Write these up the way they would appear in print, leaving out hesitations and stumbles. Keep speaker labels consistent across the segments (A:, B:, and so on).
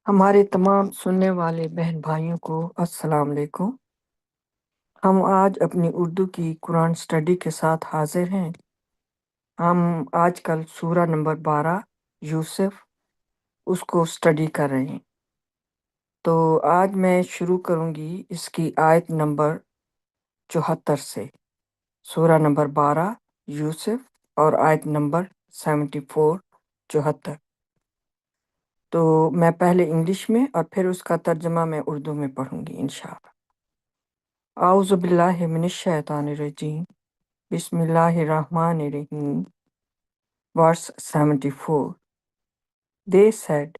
A: ہمارے تمام سننے والے بہن بھائیوں کو السلام علیکم۔ ہم آج اپنی اردو کی قرآن سٹڈی کے ساتھ حاضر ہیں۔ ہم آج کل سورہ نمبر 12 یوسف اس کو سٹڈی کر رہے ہیں۔ تو آج میں شروع کروں گی اس کی آیت نمبر 74 سے۔ سورہ نمبر 12 یوسف اور آیت نمبر 74 74۔ تو میں پہلے انگلش میں اور پھر اس کا ترجمہ میں اردو میں پڑھوں گی انشاءاللہ۔ اعوذ باللہ من الشیطان الرجیم، بسم اللہ الرحمن الرحیم۔ Verse 74. They said,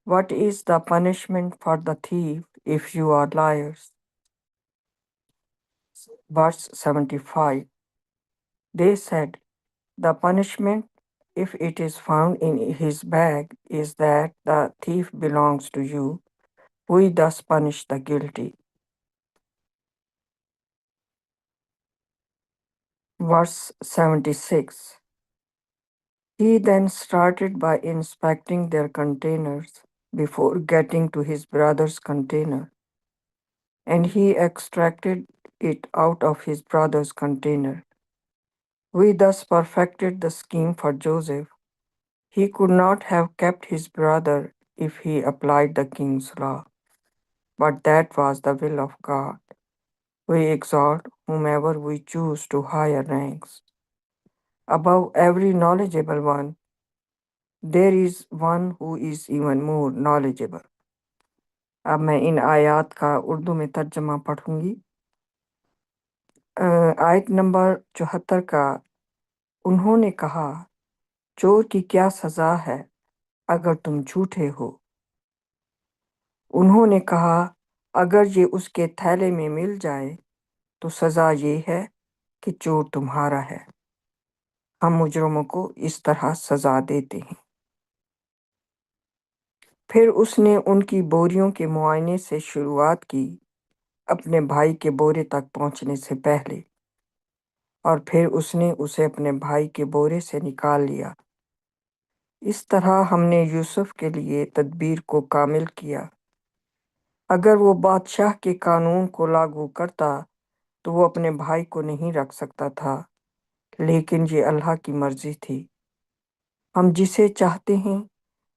A: "What is the punishment for the thief if you are liars?" Verse 75. They said, "The punishment, if it is found in his bag, is that the thief belongs to you. We thus punish the guilty." Verse 76. He then started by inspecting their containers before getting to his brother's container, and he extracted it out of his brother's container. We thus perfected the scheme for Joseph. He could not have kept his brother if he applied the king's law, but that was the will of God. We exalt whomever we choose to higher ranks. Above every knowledgeable one, there is one who is even more knowledgeable. اب میں ان آیات کا اردو میں ترجمہ پڑھوں گی۔ آیت number 74 کا انہوں نے کہا، چور کی کیا سزا ہے اگر تم جھوٹے ہو؟ انہوں نے کہا، اگر یہ اس کے تھیلے میں مل جائے تو سزا یہ ہے کہ چور تمہارا ہے۔ ہم مجرموں کو اس طرح سزا دیتے ہیں۔ پھر اس نے ان کی بوریوں کے معائنے سے شروعات کی اپنے بھائی کے بورے تک پہنچنے سے پہلے، اور پھر اس نے اسے اپنے بھائی کے بورے سے نکال لیا۔ اس طرح ہم نے یوسف کے لیے تدبیر کو کامل کیا۔ اگر وہ بادشاہ کے قانون کو لاگو کرتا تو وہ اپنے بھائی کو نہیں رکھ سکتا تھا، لیکن یہ اللہ کی مرضی تھی۔ ہم جسے چاہتے ہیں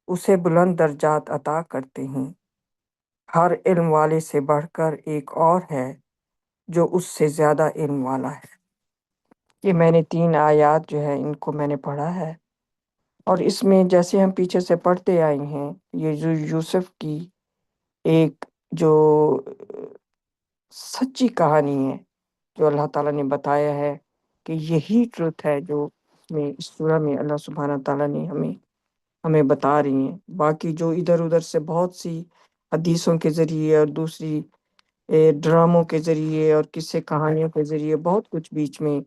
A: اسے بلند درجات عطا کرتے ہیں۔ ہر علم والے سے بڑھ کر ایک اور ہے جو اس سے زیادہ علم والا ہے۔ یہ میں نے 3 آیات جو ہے ان کو میں نے پڑھا ہے، اور اس میں جیسے ہم پیچھے سے پڑھتے آئے ہیں، یہ جو یوسف کی ایک جو سچی کہانی ہے جو اللہ تعالیٰ نے بتایا ہے کہ یہی ٹروتھ ہے جو اس سورہ میں اللہ سبحانہ تعالیٰ نے ہمیں بتا رہی ہیں۔ باقی جو ادھر ادھر سے بہت سی حدیثوں کے ذریعے اور دوسری ڈراموں کے ذریعے اور قصے کہانیوں کے ذریعے بہت کچھ بیچ میں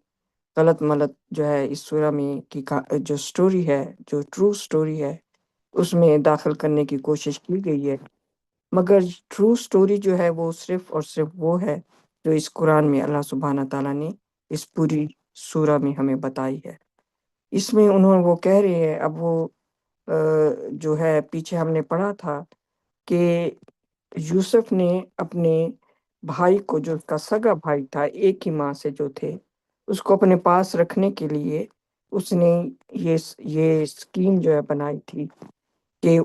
A: غلط ملت جو ہے اس سورہ میں کی جو سٹوری ہے، جو ٹرو سٹوری ہے، اس میں داخل کرنے کی کوشش کی گئی ہے، مگر ٹرو سٹوری جو ہے وہ صرف اور صرف وہ ہے جو اس قرآن میں اللہ سبحانہ تعالیٰ نے اس پوری سورہ میں ہمیں بتائی ہے۔ اس میں وہ کہہ رہے ہیں، اب وہ جو ہے پیچھے ہم نے پڑھا تھا کہ یوسف نے اپنے بھائی کو، جو اس کا سگا بھائی تھا، ایک ہی ماں سے جو تھے، اس کو اپنے پاس رکھنے کے لیے اس نے یہ اسکیم جو ہے بنائی تھی کہ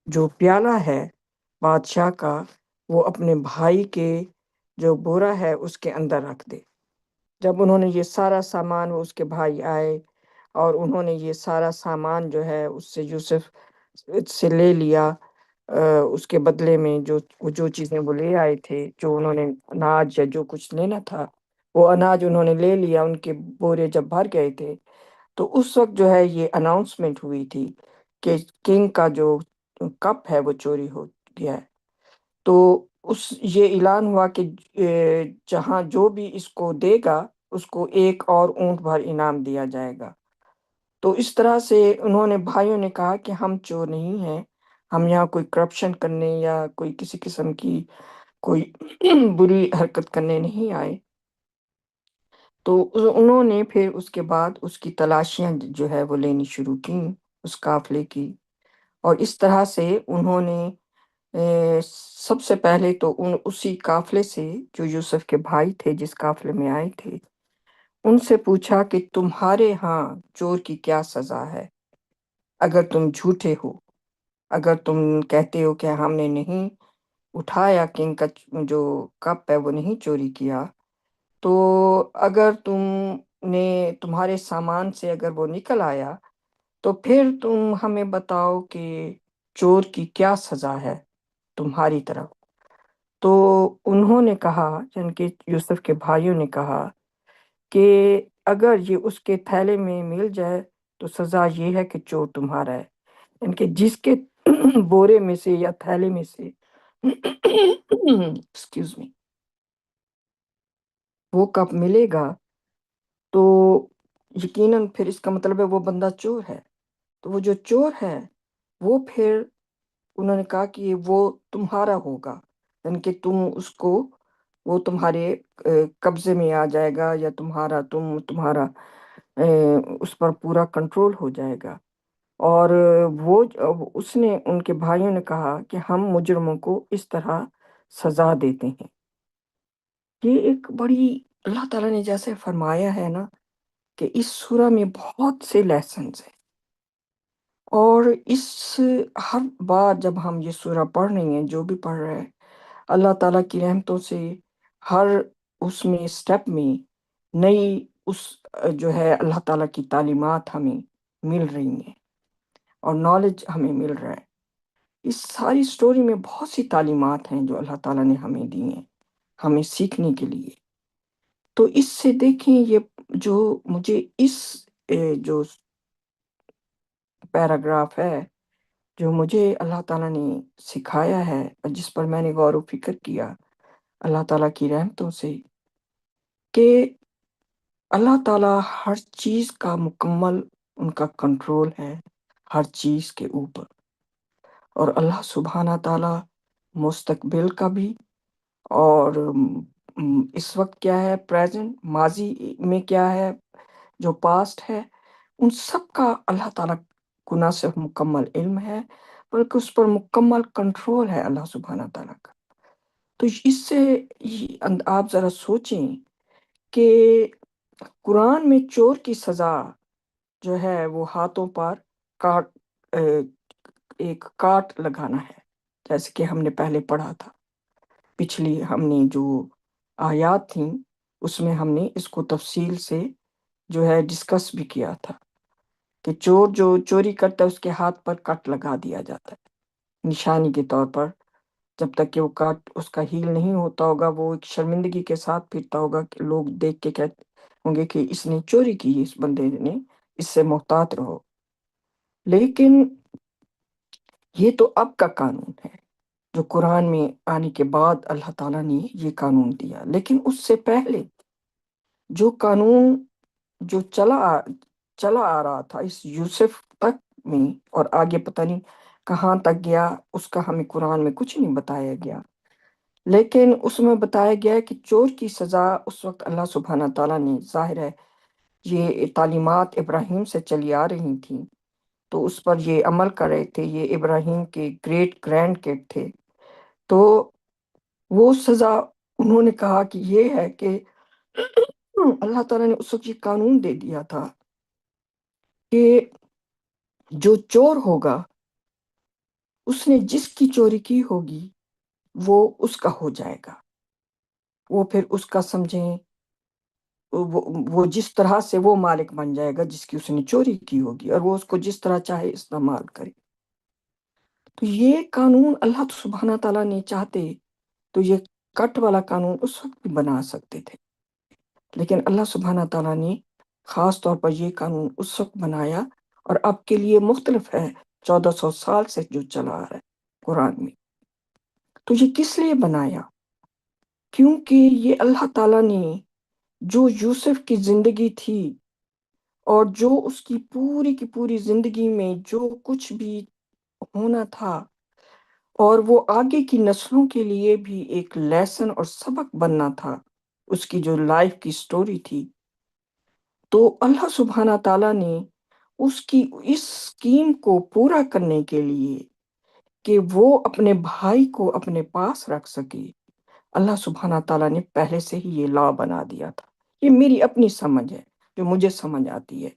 A: جو پیالہ ہے بادشاہ کا وہ اپنے بھائی کے جو بورا ہے اس کے اندر رکھ دے۔ جب انہوں نے یہ سارا سامان، وہ اس کے بھائی آئے اور انہوں نے یہ سارا سامان جو ہے اس سے یوسف سے لے لیا، اس کے بدلے میں جو چیزیں وہ لے آئے تھے، جو انہوں نے اناج یا جو کچھ لینا تھا وہ اناج انہوں نے لے لیا۔ ان کے بورے جب بھر گئے تھے تو اس وقت جو ہے یہ اناؤنسمنٹ ہوئی تھی کہ کنگ کا جو کپ ہے وہ چوری ہو گیا ہے۔ تو یہ اعلان ہوا کہ جہاں جو بھی اس کو دے گا اس کو ایک اور اونٹ بھر انعام دیا جائے گا۔ تو اس طرح سے انہوں نے بھائیوں نے کہا کہ ہم چور نہیں ہیں، ہم یہاں کوئی کرپشن کرنے یا کوئی کسی قسم کی کوئی بری حرکت کرنے نہیں آئے۔ تو انہوں نے پھر اس کے بعد اس کی تلاشیاں جو ہے وہ لینی شروع کی اس قافلے کی، اور اس طرح سے انہوں نے سب سے پہلے تو اسی قافلے سے جو یوسف کے بھائی تھے جس قافلے میں آئے تھے، ان سے پوچھا کہ تمہارے ہاں چور کی کیا سزا ہے؟ اگر تم جھوٹے ہو، اگر تم کہتے ہو کہ ہم نے نہیں اٹھایا، کنگ کا جو کپ ہے وہ نہیں چوری کیا، تو اگر تمہارے سامان سے اگر وہ نکل آیا تو پھر تم ہمیں بتاؤ کہ چور کی کیا سزا ہے تمہاری طرف۔ تو انہوں نے کہا، یعنی کہ یوسف کے بھائیوں نے کہا کہ اگر یہ اس کے تھیلے میں مل جائے تو سزا یہ ہے کہ چور تمہارا ہے، یعنی کہ جس کے بورے میں سے یا تھیلے میں سے ایکسکیوز می وہ کپ ملے گا تو یقیناً پھر اس کا مطلب ہے وہ بندہ چور ہے۔ تو وہ جو چور ہے وہ پھر انہوں نے کہا کہ وہ تمہارا ہوگا، یعنی کہ وہ تمہارے قبضے میں آ جائے گا، یا تمہارا اس پر پورا کنٹرول ہو جائے گا۔ اور اس نے ان کے بھائیوں نے کہا کہ ہم مجرموں کو اس طرح سزا دیتے ہیں۔ یہ ایک بڑی اللہ تعالیٰ نے جیسے فرمایا ہے نا کہ اس سورہ میں بہت سے لیسنز ہیں، اور ہر بار جب ہم یہ سورہ پڑھ رہے ہیں، جو بھی پڑھ رہے ہیں، اللہ تعالیٰ کی رحمتوں سے ہر اس میں سٹیپ میں نئی جو ہے اللہ تعالیٰ کی تعلیمات ہمیں مل رہی ہیں اور نالج ہمیں مل رہا ہے۔ اس ساری سٹوری میں بہت سی تعلیمات ہیں جو اللہ تعالیٰ نے ہمیں دی ہیں ہمیں سیکھنے کے لیے۔ تو اس سے دیکھیں، یہ جو مجھے جو پیراگراف ہے، جو مجھے اللہ تعالیٰ نے سکھایا ہے اور جس پر میں نے غور و فکر کیا اللہ تعالیٰ کی رحمتوں سے، کہ اللہ تعالیٰ ہر چیز کا مکمل ان کا کنٹرول ہے ہر چیز کے اوپر، اور اللہ سبحانہ تعالیٰ مستقبل کا بھی، اور اس وقت کیا ہے، پریزنٹ، ماضی میں کیا ہے، جو پاسٹ ہے، ان سب کا اللہ تعالیٰ کو نہ صرف مکمل علم ہے بلکہ اس پر مکمل کنٹرول ہے اللہ سبحانہ تعالیٰ کا۔ تو اس سے آپ ذرا سوچیں کہ قرآن میں چور کی سزا جو ہے وہ ہاتھوں پر کاٹ ایک کاٹ لگانا ہے، جیسے کہ ہم نے پہلے پڑھا تھا، پچھلی ہم نے جو آیات تھیں اس میں ہم نے اس کو تفصیل سے جو ہے ڈسکس بھی کیا تھا کہ چور جو چوری کرتا ہے اس کے ہاتھ پر کٹ لگا دیا جاتا ہے نشانی کے طور پر، جب تک کہ وہ کٹ اس کا ہیل نہیں ہوتا ہوگا، وہ ایک شرمندگی کے ساتھ پھرتا ہوگا کہ لوگ دیکھ کے کہتے ہوں گے کہ اس نے چوری کی، اس بندے نے، اس سے محتاط رہو۔ لیکن یہ تو اب کا قانون ہے جو قرآن میں آنے کے بعد اللہ تعالیٰ نے یہ قانون دیا، لیکن اس سے پہلے جو قانون جو چلا آ رہا تھا اس یوسف تک میں، اور آگے پتہ نہیں کہاں تک گیا، اس کا ہمیں قرآن میں کچھ نہیں بتایا گیا، لیکن اس میں بتایا گیا ہے کہ چور کی سزا اس وقت اللہ سبحانہ تعالیٰ نے، ظاہر ہے یہ تعلیمات ابراہیم سے چلی آ رہی تھیں تو اس پر یہ عمل کر رہے تھے، یہ ابراہیم کے گریٹ گرینڈ کڈ تھے، تو وہ سزا انہوں نے کہا کہ یہ ہے کہ اللہ تعالیٰ نے اس وقت یہ قانون دے دیا تھا کہ جو چور ہوگا اس نے جس کی چوری کی ہوگی وہ اس کا ہو جائے گا، وہ پھر اس کا سمجھیں وہ جس طرح سے وہ مالک بن جائے گا جس کی اس نے چوری کی ہوگی، اور وہ اس کو جس طرح چاہے استعمال کرے۔ تو یہ قانون اللہ سبحانہ تعالیٰ نے چاہتے تو یہ کٹ والا قانون اس وقت بھی بنا سکتے تھے، لیکن اللہ سبحانہ تعالیٰ نے خاص طور پر یہ قانون اس وقت بنایا، اور اب کے لیے مختلف ہے، 1400 سال سے جو چلا آ رہا ہے قرآن میں۔ تو یہ کس لیے بنایا؟ کیونکہ یہ اللہ تعالیٰ نے جو یوسف کی زندگی تھی اور جو اس کی پوری زندگی میں جو کچھ بھی ہونا تھا، اور وہ آگے کی نسلوں کے لیے بھی ایک لیسن اور سبق بننا تھا، اس کی جو لائف کی سٹوری تھی، تو اللہ سبحانہ تعالیٰ نے اس کی اس اسکیم کو پورا کرنے کے لیے کہ وہ اپنے بھائی کو اپنے پاس رکھ سکے، اللہ سبحانہ تعالیٰ نے پہلے سے ہی یہ لا بنا دیا تھا۔ یہ میری اپنی سمجھ ہے جو مجھے سمجھ آتی ہے،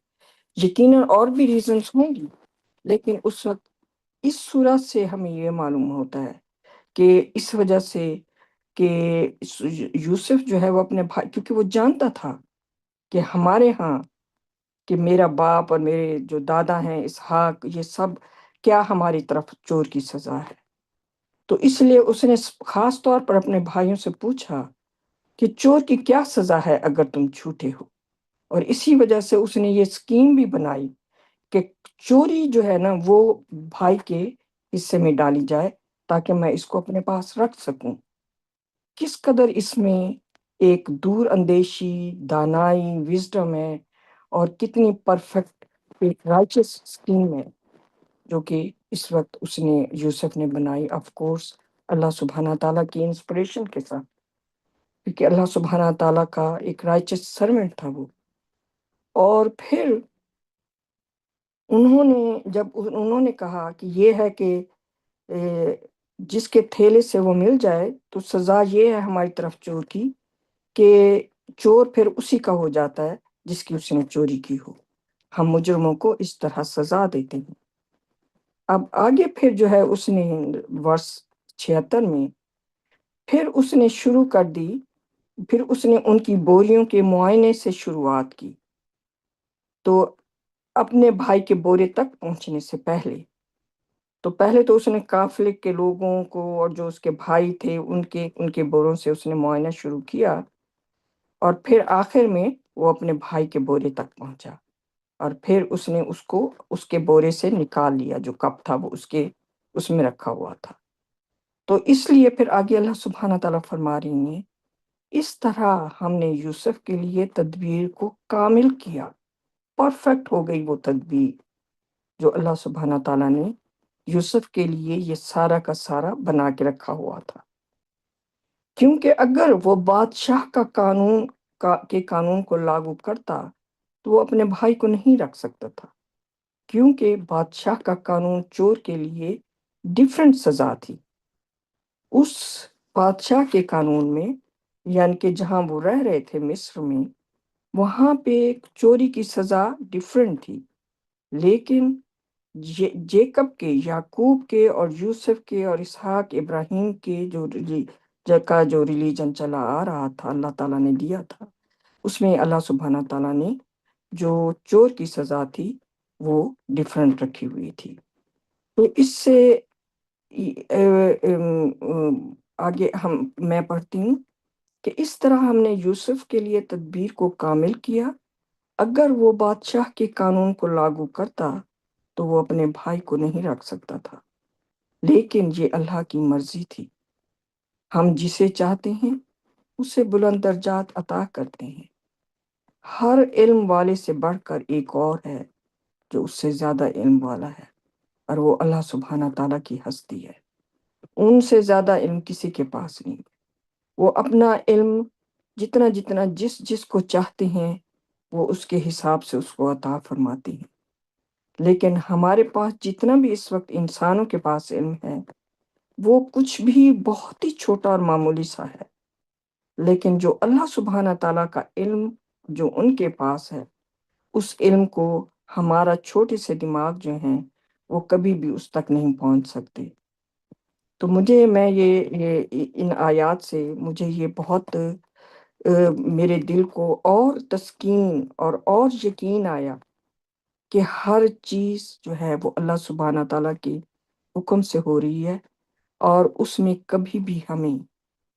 A: یقیناً اور بھی ریزنز ہوں گی، لیکن اس وقت اس صورت سے ہمیں یہ معلوم ہوتا ہے کہ اس وجہ سے کہ یوسف جو ہے وہ اپنے بھائی، کیونکہ وہ جانتا تھا کہ ہمارے ہاں، کہ میرا باپ اور میرے جو دادا ہیں اسحاق، یہ سب کیا ہماری طرف چور کی سزا ہے، تو اس لیے اس نے خاص طور پر اپنے بھائیوں سے پوچھا کہ چور کی کیا سزا ہے اگر تم جھوٹے ہو، اور اسی وجہ سے اس نے یہ اسکیم بھی بنائی کہ چوری جو ہے نا وہ بھائی کے حصے میں ڈالی جائے تاکہ میں اس کو اپنے پاس رکھ سکوں۔ کس قدر اس میں ایک دور اندیشی، دانائی، وزڈم ہے، اور کتنی پرفیکٹ ایک رائچس اسکیم ہے جو کہ اس وقت اس نے یوسف نے بنائی، آف کورس اللہ سبحانہ تعالیٰ کی انسپریشن کے ساتھ، کیونکہ اللہ سبحانہ تعالیٰ کا ایک رائچس سرونٹ تھا وہ۔ اور پھر جب انہوں نے کہا کہ یہ ہے کہ جس کے تھیلے سے وہ مل جائے، تو سزا یہ ہے ہماری طرف چور کی کہ چور پھر اسی کا ہو جاتا ہے جس کی اس نے چوری کی ہو، ہم مجرموں کو اس طرح سزا دیتے ہیں۔ اب آگے پھر جو ہے اس نے ورس 76 میں پھر اس نے شروع کر دی، پھر اس نے ان کی بوریوں کے معائنے سے شروعات کی۔ تو اپنے بھائی کے بورے تک پہنچنے سے پہلے تو اس نے قافلے کے لوگوں کو اور جو اس کے بھائی تھے ان کے بوروں سے اس نے معائنہ شروع کیا، اور پھر آخر میں وہ اپنے بھائی کے بورے تک پہنچا، اور پھر اس نے اس کے بورے سے نکال لیا، جو کپ تھا وہ اس میں رکھا ہوا تھا۔ تو اس لیے پھر آگے اللہ سبحانہ تعالیٰ فرما رہی ہیں، اس طرح ہم نے یوسف کے لیے تدبیر کو کامل کیا، پرفیکٹ ہو گئی وہ تدبیر جو اللہ سبحانہ تعالیٰ نے یوسف کے لیے یہ سارا کا سارا بنا کے رکھا ہوا تھا۔ کیونکہ اگر وہ بادشاہ کا قانون کو لاگو کرتا تو وہ اپنے بھائی کو نہیں رکھ سکتا تھا، کیونکہ بادشاہ کا قانون چور کے لیے ڈیفرنٹ سزا تھی۔ اس بادشاہ کے قانون میں، یعنی کہ جہاں وہ رہ رہے تھے مصر میں، وہاں پہ چوری کی سزا ڈیفرنٹ تھی، لیکن جیکب کے، یعقوب کے اور یوسف کے اور اسحاق ابراہیم کے جو ریلیجن چلا آ رہا تھا، اللہ تعالیٰ نے دیا تھا، اس میں اللہ سبحانہ تعالیٰ نے جو چور کی سزا تھی وہ ڈیفرنٹ رکھی ہوئی تھی۔ تو اس سے آگے میں پڑھتی ہوں کہ اس طرح ہم نے یوسف کے لیے تدبیر کو کامل کیا، اگر وہ بادشاہ کے قانون کو لاگو کرتا تو وہ اپنے بھائی کو نہیں رکھ سکتا تھا، لیکن یہ اللہ کی مرضی تھی، ہم جسے چاہتے ہیں اسے بلند درجات عطا کرتے ہیں۔ ہر علم والے سے بڑھ کر ایک اور ہے جو اس سے زیادہ علم والا ہے، اور وہ اللہ سبحانہ تعالیٰ کی ہستی ہے، ان سے زیادہ علم کسی کے پاس نہیں۔ وہ اپنا علم جتنا جس کو چاہتے ہیں وہ اس کے حساب سے اس کو عطا فرماتے ہیں، لیکن ہمارے پاس جتنا بھی اس وقت انسانوں کے پاس علم ہے وہ کچھ بھی بہت ہی چھوٹا اور معمولی سا ہے، لیکن جو اللہ سبحانہ تعالیٰ کا علم جو ان کے پاس ہے، اس علم کو ہمارا چھوٹے سے دماغ جو ہیں وہ کبھی بھی اس تک نہیں پہنچ سکتے۔ تو میں یہ ان آیات سے مجھے یہ بہت میرے دل کو اور تسکین اور یقین آیا کہ ہر چیز جو ہے وہ اللہ سبحانہ تعالیٰ کے حکم سے ہو رہی ہے، اور اس میں کبھی بھی ہمیں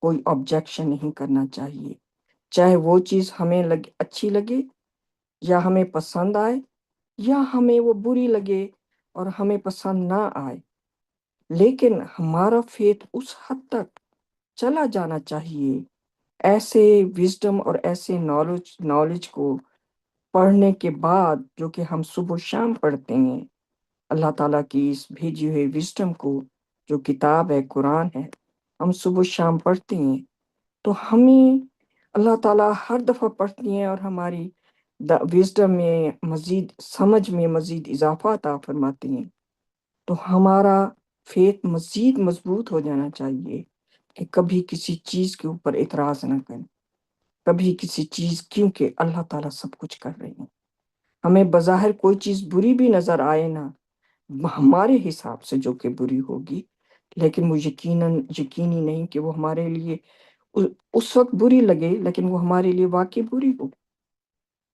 A: کوئی آبجیکشن نہیں کرنا چاہیے، چاہے وہ چیز ہمیں اچھی لگے یا ہمیں پسند آئے، یا ہمیں وہ بری لگے اور ہمیں پسند نہ آئے، لیکن ہمارا فیتھ اس حد تک چلا جانا چاہیے، ایسے وزڈم اور ایسے نالج کو پڑھنے کے بعد جو کہ ہم صبح و شام پڑھتے ہیں، اللہ تعالیٰ کی اس بھیجی ہوئے وزڈم کو جو کتاب ہے، قرآن ہے، ہم صبح و شام پڑھتے ہیں، تو ہمیں اللہ تعالیٰ ہر دفعہ پڑھتی ہیں اور ہماری وزڈم میں مزید سمجھ میں مزید اضافہ عطا فرماتی ہیں، تو ہمارا فیتھ مزید مضبوط ہو جانا چاہیے کہ کبھی کسی چیز کے اوپر اعتراض نہ کریں، کبھی کسی چیز، کیونکہ اللہ تعالیٰ سب کچھ کر رہے ہیں۔ ہمیں بظاہر کوئی چیز بری بھی نظر آئے نا، ہمارے حساب سے جو کہ بری ہوگی، لیکن وہ یقینی نہیں کہ وہ ہمارے لیے اس وقت بری لگے، لیکن وہ ہمارے لیے واقعی بری ہو،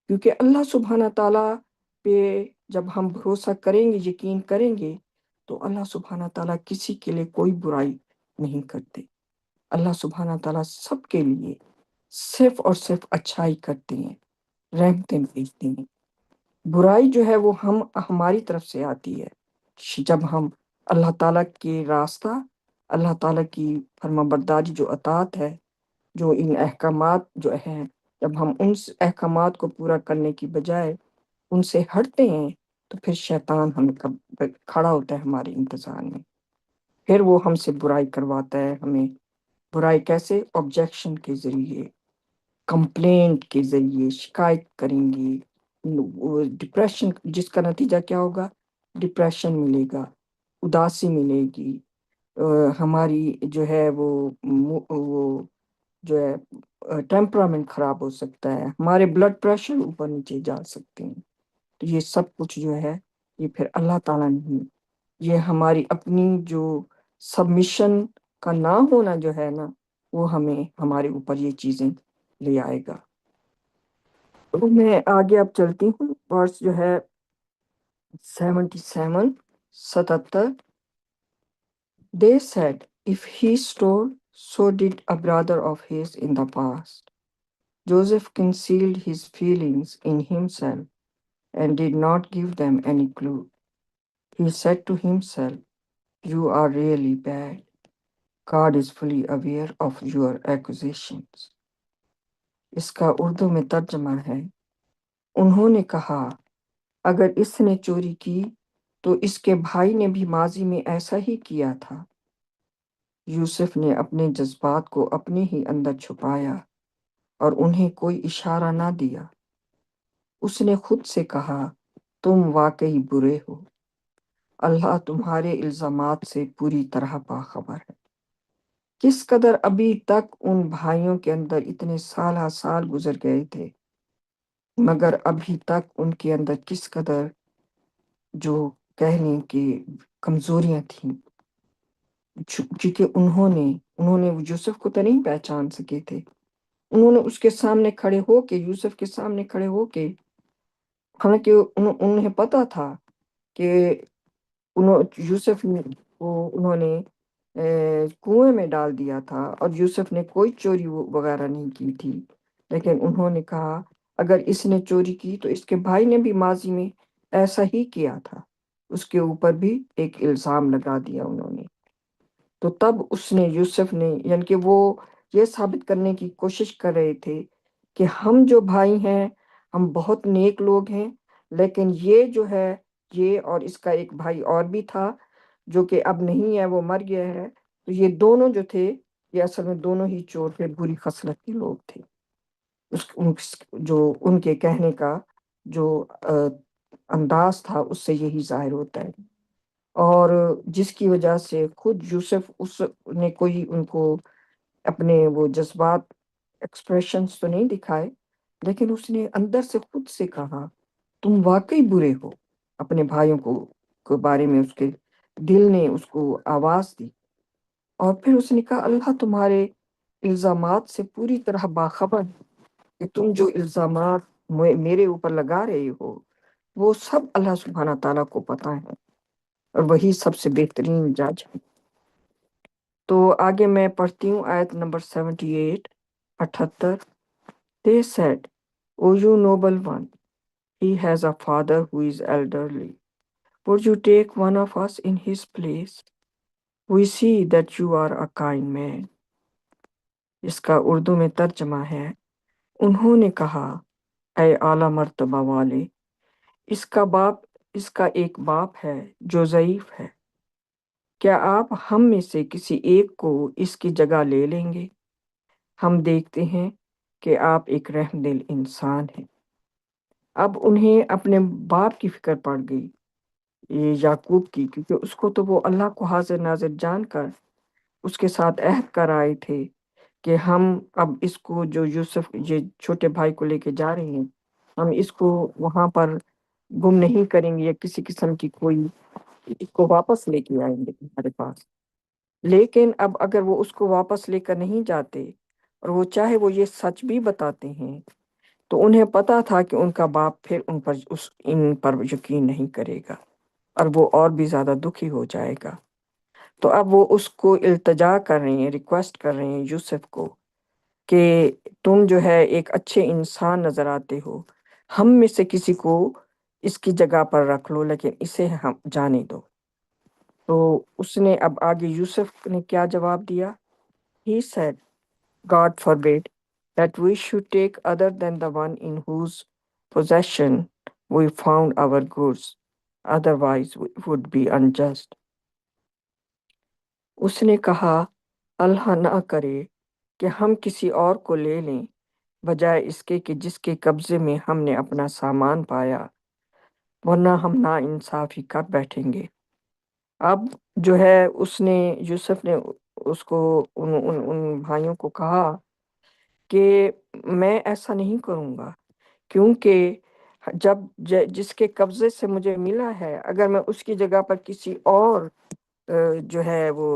A: کیونکہ اللہ سبحانہ تعالیٰ پہ جب ہم بھروسہ کریں گے، یقین کریں گے، تو اللہ سبحانہ تعالیٰ کسی کے لیے کوئی برائی نہیں کرتے۔ اللہ سبحانہ تعالیٰ سب کے لیے صرف اور صرف اچھائی کرتے ہیں، رحمتیں بھیجتے ہیں۔ برائی جو ہے وہ ہماری طرف سے آتی ہے، جب ہم اللہ تعالیٰ کے راستہ، اللہ تعالیٰ کی فرما برداری جو اطاعت ہے، جو ان احکامات جو ہیں، جب ہم ان احکامات کو پورا کرنے کی بجائے ان سے ہٹتے ہیں، تو پھر شیطان ہمیں کھڑا ہوتا ہے ہمارے انتظار میں، پھر وہ ہم سے برائی کرواتا ہے۔ ہمیں برائی کیسے؟ آبجیکشن کے ذریعے، کمپلینٹ کے ذریعے، شکایت کریں گی، ڈپریشن، جس کا نتیجہ کیا ہوگا؟ ڈپریشن ملے گا، اداسی ملے گی، ہماری جو ہے وہ جو ہے ٹیمپرامنٹ خراب ہو سکتا ہے، ہمارے بلڈ پریشر اوپر نیچے جا سکتے ہیں۔ تو یہ سب کچھ جو ہے یہ پھر اللہ تعالیٰ نہیں، یہ ہماری اپنی جو سبمیشن کا نہ ہونا جو ہے نا، وہ ہمیں ہمارے اوپر یہ چیزیں لے آئے گا۔ تو میں آگے اب چلتی ہوں، ورس جو ہے 77۔ They said, if he stole, so did a brother of his in the past. Joseph concealed his feelings in himself and did not give them any clue. He said to himself, you are really bad. God is fully aware of your accusations. اس کا اردو میں ترجمہ ہے، انہوں نے کہا اگر اس نے چوری کی تو اس کے بھائی نے بھی ماضی میں ایسا ہی کیا تھا۔ یوسف نے اپنے جذبات کو اپنے ہی اندر چھپایا اور انہیں کوئی اشارہ نہ دیا۔ اس نے خود سے کہا تم واقعی برے ہو، اللہ تمہارے الزامات سے پوری طرح باخبر ہے۔ کس قدر ابھی تک ان بھائیوں کے اندر اتنے سال گزر گئے تھے، مگر ابھی تک ان کے اندر کس قدر جو کہنے کی کمزوریاں تھیں، کیونکہ انہوں نے یوسف کو تو نہیں پہچان سکے تھے۔ انہوں نے اس کے سامنے کھڑے ہو کے، یوسف کے سامنے کھڑے ہو کے، حالانکہ انہیں پتا تھا کہ یوسف کو انہوں نے کنویں میں ڈال دیا تھا اور یوسف نے کوئی چوری وغیرہ نہیں کی تھی، لیکن انہوں نے کہا اگر اس نے چوری کی تو اس کے بھائی نے بھی ماضی میں ایسا ہی کیا تھا، اس کے اوپر بھی ایک الزام لگا دیا انہوں نے۔ تو تب یوسف نے، یعنی کہ وہ یہ ثابت کرنے کی کوشش کر رہے تھے کہ ہم جو بھائی ہیں ہم بہت نیک لوگ ہیں، لیکن یہ جو ہے، یہ اور اس کا ایک بھائی اور بھی تھا جو کہ اب نہیں ہے، وہ مر گیا ہے، تو یہ دونوں جو تھے یہ اصل میں دونوں ہی چور تھے، بری خصلت کے لوگ تھے۔ جو ان کے کہنے کا جو انداز تھا اس سے یہی ظاہر ہوتا ہے، اور جس کی وجہ سے خود یوسف اس نے کوئی ان کو اپنے وہ جذبات ایکسپریشنز تو نہیں دکھائے، لیکن اس نے اندر سے خود سے کہا تم واقعی برے ہو، اپنے بھائیوں کو بارے میں اس کے دل نے اس کو آواز دی، اور پھر اس نے کہا اللہ تمہارے الزامات سے پوری طرح باخبر ہے کہ تم جو الزامات میرے اوپر لگا رہے ہو وہ سب اللہ سبحانہ تعالیٰ کو پتہ ہے، اور وہی سب سے بہترین جج ہے۔ تو آگے میں پڑھتی ہوں آیت number 78۔ They said, O you noble one, he has a father who is elderly. Would you take one of us in his place? We see that you are a kind man. اس کا اردو میں ترجمہ ہے، انہوں نے کہا اے اعلیٰ مرتبہ والے، اس کا ایک باپ ہے جو ضعیف ہے، کیا آپ ہم میں سے کسی ایک کو اس کی جگہ لے لیں گے؟ ہم دیکھتے ہیں کہ آپ ایک رحم دل انسان ہیں۔ اب انہیں اپنے باپ کی فکر پڑ گئی، یہ یعقوب کی، کیونکہ اس کو تو وہ اللہ کو حاضر ناظر جان کر اس کے ساتھ عہد کر آئے تھے کہ ہم اب اس کو جو یوسف یہ چھوٹے بھائی کو لے کے جا رہے ہیں، ہم اس کو وہاں پر گم نہیں کریں گے یا کسی قسم کی کوئی، اس کو واپس لے کے آئیں گے تمہارے پاس۔ لیکن اب اگر وہ اس کو واپس لے کر نہیں جاتے اور وہ چاہے وہ یہ سچ بھی بتاتے ہیں، تو انہیں پتا تھا کہ ان کا باپ پھر ان پر یقین نہیں کرے گا اور وہ اور بھی زیادہ دکھی ہو جائے گا۔ تو اب وہ اس کو التجا کر رہے ہیں، ریکویسٹ کر رہے ہیں یوسف کو کہ تم جو ہے ایک اچھے انسان نظر آتے ہو، ہم میں سے کسی کو اس کی جگہ پر رکھ لو، لیکن اسے ہم جانے دو۔ تو اس نے اب آگے یوسف نے کیا جواب دیا؟ He said, God forbid that we should take other than the one in whose possession we found our goods. Otherwise we would be unjust. اس نے کہا اللہ نہ کرے کہ ہم کسی اور کو لے لیں بجائے اس کے کہ جس کے قبضے میں ہم نے اپنا سامان پایا، ورنہ ہم نا انصافی کر بیٹھیں گے۔ اب جو ہے یوسف نے اس کو ان بھائیوں کو کہا کہ میں ایسا نہیں کروں گا، کیونکہ جس کے قبضے سے مجھے ملا ہے، اگر میں اس کی جگہ پر کسی اور جو ہے وہ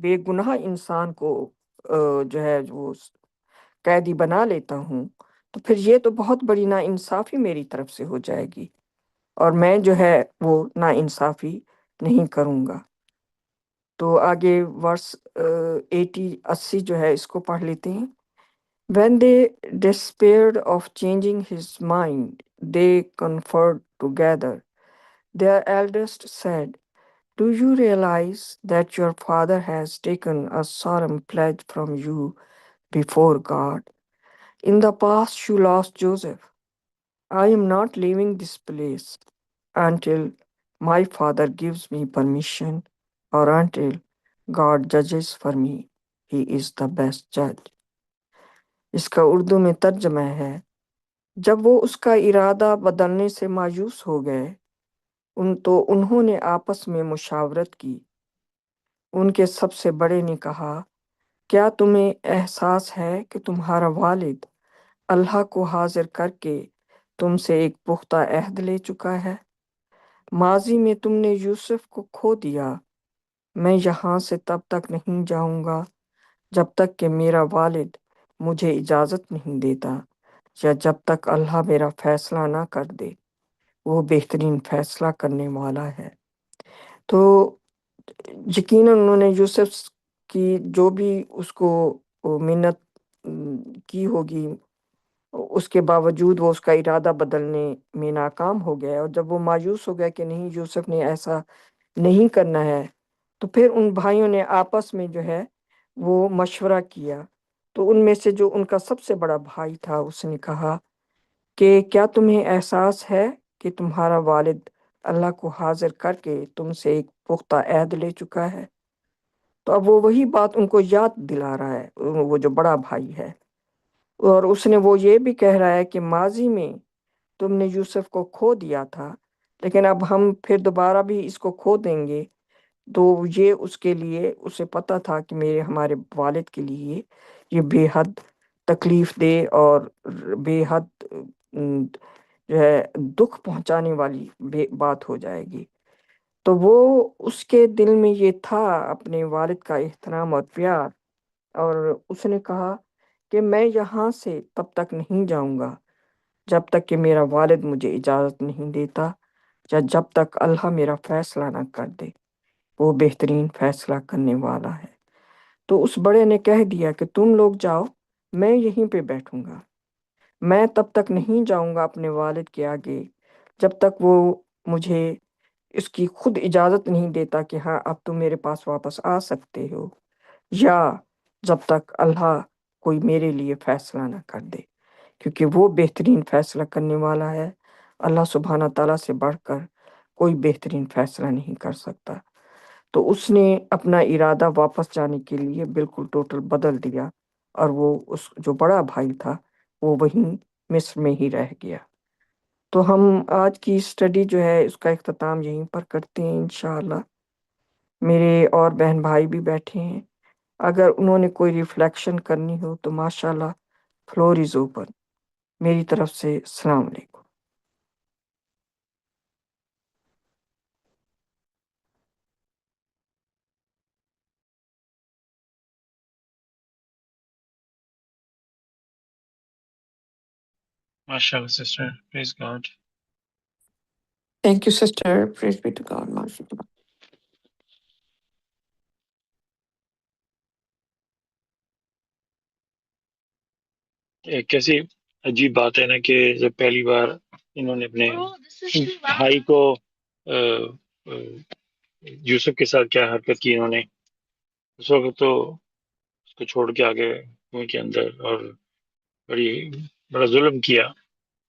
A: بے گناہ انسان کو جو ہے وہ قیدی بنا لیتا ہوں، تو پھر یہ تو بہت بڑی ناانصافی میری طرف سے ہو جائے گی، اور میں جو ہے وہ ناانصافی نہیں کروں گا۔ تو آگے ورس 80 جو ہے اس کو پڑھ لیتے ہیں۔ When they despaired of changing his mind, they conferred together. Their eldest said, Do you realize that your father has taken a solemn pledge from you before God? In the past you lost Joseph. I am not leaving this place until my father gives me permission, or until God judges for me. He is the best judge. اس کا اردو میں ترجمہ ہے، جب وہ اس کا ارادہ بدلنے سے مایوس ہو گئے تو انہوں نے آپس میں مشاورت کی۔ ان کے سب سے بڑے نے کہا، کیا تمہیں احساس ہے کہ تمہارا والد اللہ کو حاضر کر کے تم سے ایک پختہ عہد لے چکا ہے؟ ماضی میں تم نے یوسف کو کھو دیا۔ میں یہاں سے تب تک نہیں جاؤں گا جب تک کہ میرا والد مجھے اجازت نہیں دیتا، یا جب تک اللہ میرا فیصلہ نہ کر دے۔ وہ بہترین فیصلہ کرنے والا ہے۔ تو یقیناً انہوں نے یوسف کی جو بھی اس کو منت کی ہوگی، اس کے باوجود وہ اس کا ارادہ بدلنے میں ناکام ہو گیا، اور جب وہ مایوس ہو گیا کہ نہیں یوسف نے ایسا نہیں کرنا ہے، تو پھر ان بھائیوں نے آپس میں جو ہے وہ مشورہ کیا۔ تو ان میں سے جو ان کا سب سے بڑا بھائی تھا، اس نے کہا کہ کیا تمہیں احساس ہے کہ تمہارا والد اللہ کو حاضر کر کے تم سے ایک پختہ عہد لے چکا ہے؟ تو اب وہ وہی بات ان کو یاد دلا رہا ہے، وہ جو بڑا بھائی ہے، اور اس نے وہ یہ بھی کہہ رہا ہے کہ ماضی میں تم نے یوسف کو کھو دیا تھا، لیکن اب ہم پھر دوبارہ بھی اس کو کھو دیں گے۔ تو یہ اس کے لیے، اسے پتا تھا کہ ہمارے والد کے لیے یہ بے حد تکلیف دہ اور بے حد جو ہے دکھ پہنچانے والی بات ہو جائے گی۔ تو وہ اس کے دل میں یہ تھا اپنے والد کا احترام اور پیار، اور اس نے کہا کہ میں یہاں سے تب تک نہیں جاؤں گا جب تک کہ میرا والد مجھے اجازت نہیں دیتا، یا جب تک اللہ میرا فیصلہ نہ کر دے۔ وہ بہترین فیصلہ کرنے والا ہے۔ تو اس بڑے نے کہہ دیا کہ تم لوگ جاؤ، میں یہیں پہ بیٹھوں گا۔ میں تب تک نہیں جاؤں گا اپنے والد کے آگے جب تک وہ مجھے اس کی خود اجازت نہیں دیتا کہ ہاں اب تم میرے پاس واپس آ سکتے ہو، یا جب تک اللہ کوئی میرے لیے فیصلہ نہ کر دے، کیونکہ وہ بہترین فیصلہ کرنے والا ہے۔ اللہ سبحانہ تعالیٰ سے بڑھ کر کوئی بہترین فیصلہ نہیں کر سکتا۔ تو اس نے اپنا ارادہ واپس جانے کے لیے بالکل ٹوٹل بدل دیا، اور وہ اس جو بڑا بھائی تھا وہ وہیں مصر میں ہی رہ گیا۔ تو ہم آج کی اسٹڈی جو ہے اس کا اختتام یہیں پر کرتے ہیں انشاءاللہ. میرے اور بہن بھائی بھی بیٹھے ہیں، اگر انہوں نے کوئی ریفلیکشن کرنی ہو تو ماشاءاللہ فلور از اوپن. میری طرف سے السلام علیکم.
B: MashaAllah, sister. Praise God.
A: Thank you, sister. Praise be to God. MashaAllah.
B: ایک کیسی عجیب بات ہے نا کہ جب پہلی بار انہوں نے اپنے بھائی کو یوسف کے ساتھ کیا حرکت کی انہوں نے، اس وقت تو اس کو چھوڑ کے آگے کنویں کے اندر اور بڑا ظلم کیا،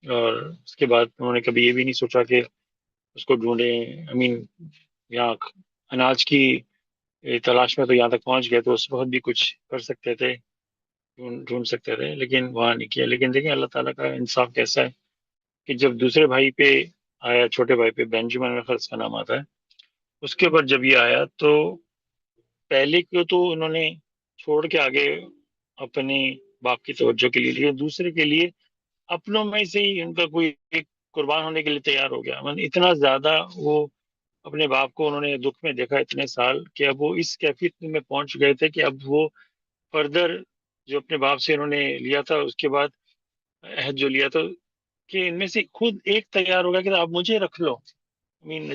B: اور اس کے بعد انہوں نے کبھی یہ بھی نہیں سوچا کہ اس کو ڈھونڈیں. یہاں اناج کی تلاش میں تو یہاں تک پہنچ گئے، تو اس وقت بھی کچھ کر سکتے تھے، ڈھونڈ سکتے تھے، لیکن وہاں نہیں کیا. لیکن دیکھیں اللہ تعالیٰ کا انصاف کیسا ہے کہ جب دوسرے بھائی پہ آیا، چھوٹے بھائی پہ، بینجمن میں خرچ کا نام آتا ہے، اس کے اوپر جب یہ آیا تو پہلے کو تو انہوں نے چھوڑ کے آگے اپنے باپ کی توجہ کے لیے، لیکن دوسرے کے لیے اپنوں میں سے ہی ان کا کوئی ایک قربان ہونے کے لیے تیار ہو گیا. اتنا زیادہ وہ اپنے باپ کو انہوں نے دکھ میں دیکھا اتنے سال کہ اب وہ اس کیفیت میں پہنچ گئے تھے کہ اب وہ فردر جو اپنے باپ سے انہوں نے لیا تھا، اس کے بعد عہد جو لیا تھا، کہ ان میں سے خود ایک تیار ہوگا کہ آپ مجھے رکھ لو.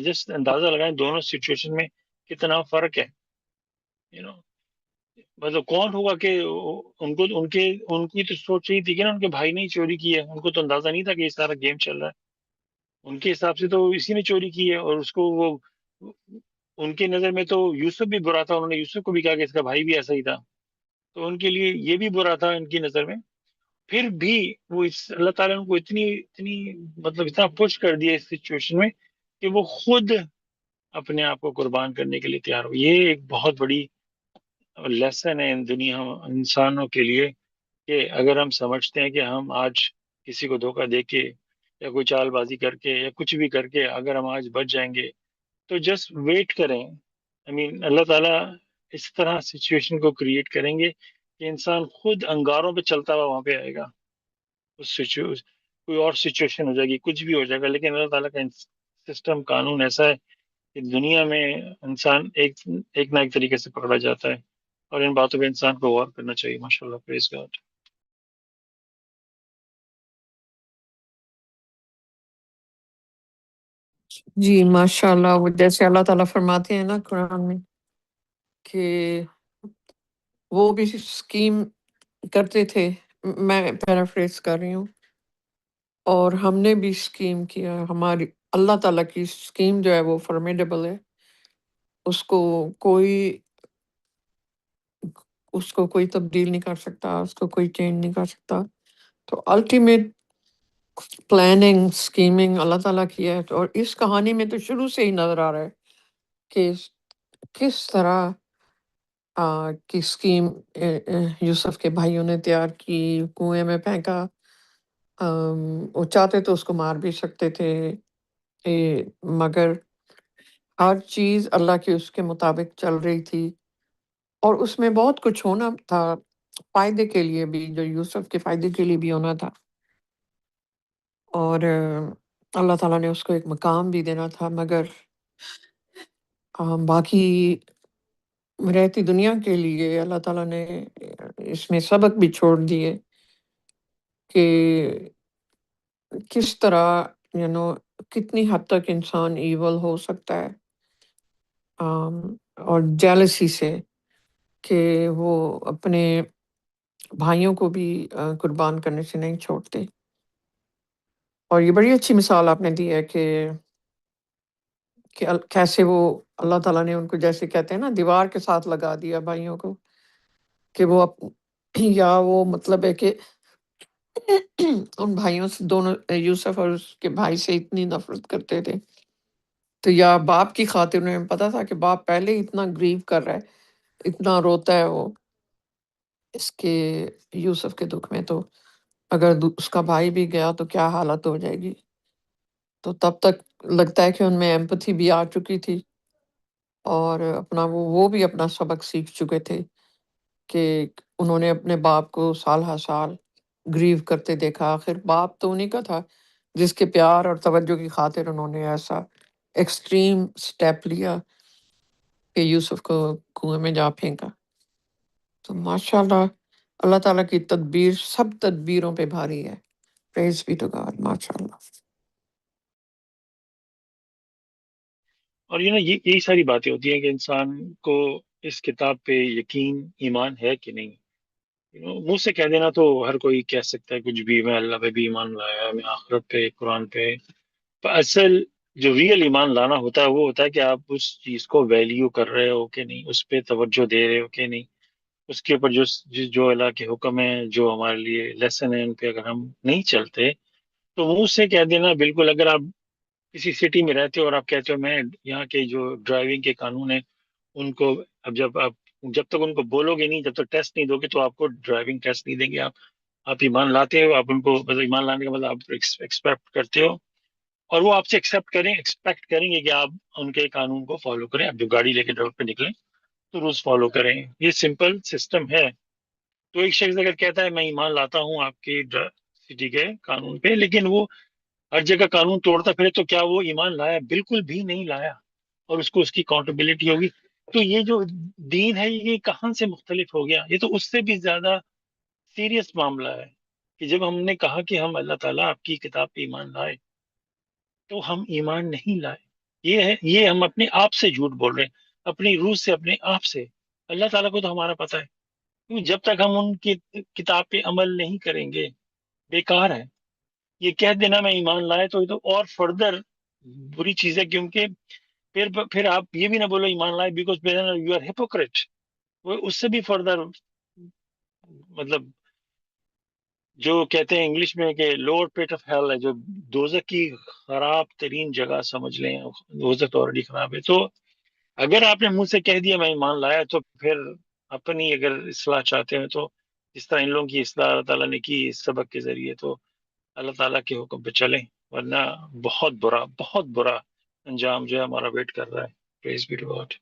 B: جسٹ اندازہ لگائیں دونوں سچویشن میں کتنا فرق ہے. مطلب کون ہوگا کہ ان کو ان کی تو سوچ رہی تھی کہ نا ان کے بھائی نے ہی چوری کی ہے، ان کو تو اندازہ نہیں تھا کہ یہ سارا گیم چل رہا ہے. ان کے حساب سے تو اسی نے چوری کی ہے، اور اس کو وہ ان کی نظر میں تو یوسف بھی برا تھا، انہوں نے یوسف کو بھی کہا کہ اس کا بھائی بھی ایسا ہی تھا، تو ان کے لیے یہ بھی برا تھا ان کی نظر میں. پھر بھی وہ اللہ تعالیٰ نے ان کو اتنی مطلب اتنا پش کر دیا اس سچویشن میں کہ وہ خود اپنے آپ کو قربان کرنے کے لیے تیار ہو. یہ ایک بہت بڑی لیسن ہے ان دنیا انسانوں کے لیے کہ اگر ہم سمجھتے ہیں کہ ہم آج کسی کو دھوکہ دے کے یا کوئی چال بازی کر کے یا کچھ بھی کر کے اگر ہم آج بچ جائیں گے، تو جسٹ ویٹ کریں. اللہ تعالیٰ اس طرح سچویشن کو کریٹ کریں گے کہ انسان خود انگاروں پہ چلتا ہوا وہاں پہ آئے گا. کوئی اور سچویشن ہو جائے گی، کچھ بھی ہو جائے گا، لیکن اللہ تعالیٰ کا سسٹم قانون ایسا ہے کہ دنیا میں انسان ایک نہ ایک طریقے سے پکڑا جاتا ہے، اور ان باتوں پہ انسان کو غور کرنا چاہیے. ماشاءاللہ، پریز گاڈ.
A: جی ماشاءاللہ. وہ جیسے اللہ تعالیٰ فرماتے ہیں نا قرآن میں کہ وہ بھی اسکیم کرتے تھے، میں پیرافریز کر رہی ہوں، اور ہم نے بھی اسکیم کیا. ہماری اللہ تعالیٰ کی اسکیم جو ہے وہ فرمیڈیبل ہے، اس کو کوئی تبدیل نہیں کر سکتا، اس کو کوئی چینج نہیں کر سکتا. تو الٹیمیٹ پلاننگ اسکیمنگ اللہ تعالیٰ کی ہے. اور اس کہانی میں تو شروع سے ہی نظر آ رہا ہے کہ کس طرح کی اسکیم یوسف کے بھائیوں نے تیار کی، کنویں میں پھینکا. وہ چاہتے تو اس کو مار بھی سکتے تھے، مگر ہر چیز اللہ کے اس کے مطابق چل رہی تھی، اور اس میں بہت کچھ ہونا تھا فائدے کے لیے بھی، جو یوسف کے فائدے کے لیے بھی ہونا تھا. اور اللہ تعالیٰ نے اس کو ایک مقام بھی دینا تھا، مگر باقی رہتی دنیا کے لیے اللہ تعالیٰ نے اس میں سبق بھی چھوڑ دیے کہ کس طرح کتنی حد تک انسان ایول ہو سکتا ہے، اور جیلسی سے کہ وہ اپنے بھائیوں کو بھی قربان کرنے سے نہیں چھوڑتے. اور یہ بڑی اچھی مثال آپ نے دی ہے کہ کیسے وہ اللہ تعالیٰ نے ان کو جیسے کہتے ہیں نا دیوار کے ساتھ لگا دیا بھائیوں کو، کہ وہ یا وہ مطلب ہے کہ ان بھائیوں سے، دونوں یوسف اور اس کے بھائی سے اتنی نفرت کرتے تھے، تو یا باپ کی خاطر انہیں پتا تھا کہ باپ پہلے ہی اتنا گریو کر رہا ہے، اتنا روتا ہے وہ اس کے یوسف کے دکھ میں، تو اگر اس کا بھائی بھی گیا تو کیا حالت ہو جائے گی.
C: تو تب تک لگتا ہے کہ ان میں ایمپتھی بھی آ چکی تھی، اور اپنا وہ بھی اپنا سبق سیکھ چکے تھے کہ انہوں نے اپنے باپ کو سال ہر سال گریو کرتے دیکھا۔ آخر باپ تو انہیں کا تھا جس کے پیار اور توجہ کی خاطر انہوں نے ایسا ایکسٹریم سٹیپ لیا کہ یوسف کو کنویں میں جا پھینکا۔ تو ماشاءاللہ اللہ تعالیٰ کی تدبیر سب تدبیروں پہ بھاری ہے۔ پریز بی ٹو گاڈ، ماشاءاللہ۔
B: اور یہی ساری باتیں ہوتی ہیں کہ انسان کو اس کتاب پہ یقین ایمان ہے کہ نہیں۔ منہ سے کہہ دینا تو ہر کوئی کہہ سکتا ہے کچھ بھی، میں اللہ پہ بھی ایمان لایا، میں آخرت پہ، قرآن پہ، پر اصل جو ریئل ایمان لانا ہوتا ہے وہ ہوتا ہے کہ آپ اس چیز کو ویلیو کر رہے ہو کہ نہیں، اس پہ توجہ دے رہے ہو کہ نہیں، اس کے اوپر جو اللہ کے حکم ہیں، جو ہمارے لیے لیسن ہیں، ان پہ اگر ہم نہیں چلتے تو منہ سے کہہ دینا بالکل۔ اگر آپ کسی سٹی میں رہتے ہو اور آپ کہتے ہو میں یہاں کے جو ڈرائیونگ کے قانون ہیں ان کو، اب جب تک ان کو بولو گے نہیں، جب تک ٹیسٹ نہیں دو گے تو آپ کو ڈرائیونگ ٹیسٹ نہیں دیں گے۔ آپ ایمان لاتے ہو، آپ ان کو مطلب ایمان لانے کا مطلب آپ ایکسپیکٹ کرتے ہو، اور وہ آپ سے ایکسپیکٹ کریں گے کہ آپ ان کے قانون کو فالو کریں۔ آپ جو گاڑی لے کے روڈ پہ نکلیں تو رولز فالو کریں، یہ سمپل سسٹم ہے۔ تو ایک شخص اگر کہتا ہے میں ایمان لاتا ہوں آپ کی سٹی کے قانون پہ، لیکن وہ ہر جگہ قانون توڑتا پھرے، تو کیا وہ ایمان لایا؟ بالکل بھی نہیں لایا، اور اس کو اس کی اکاؤنٹیبلٹی ہوگی۔ تو یہ جو دین ہے یہ کہاں سے مختلف ہو گیا؟ یہ تو اس سے بھی زیادہ سیریس معاملہ ہے کہ جب ہم نے کہا کہ ہم اللہ تعالیٰ آپ کی کتاب پہ ایمان لائے تو ہم ایمان نہیں لائے۔ یہ ہم اپنے آپ سے جھوٹ بول رہے ہیں، اپنی روح سے، اپنے آپ سے۔ اللہ تعالیٰ کو تو ہمارا پتہ ہے، کیونکہ جب تک ہم ان کی کتاب پہ عمل نہیں کریں گے بیکار ہے۔ یہ کہہ دینا میں ایمان لائے تو یہ تو اور فردر بری چیز ہے، کیونکہ پھر آپ یہ بھی نہ بولو ایمان لائے، بیکاز یو آر ہپوکریٹ، وہ اس سے بھی فردر مطلب جو کہتے ہیں انگلش میں کہ لوور پیٹ آف ہیل ہے، جو دوزخ کی خراب ترین جگہ سمجھ لیں، دوزخ تو آلریڈی خراب ہے۔ تو اگر آپ نے منہ سے کہہ دیا میں ایمان لایا، تو پھر اپنی اگر اصلاح چاہتے ہیں تو جس طرح ان لوگوں کی اصلاح اللہ تعالیٰ نے کی اس سبق کے ذریعے، تو اللہ تعالیٰ کے حکم پہ چلیں، ورنہ بہت برا انجام جو ہے ہمارا ویٹ کر رہا ہے۔ پریز بی ٹو گاڈ۔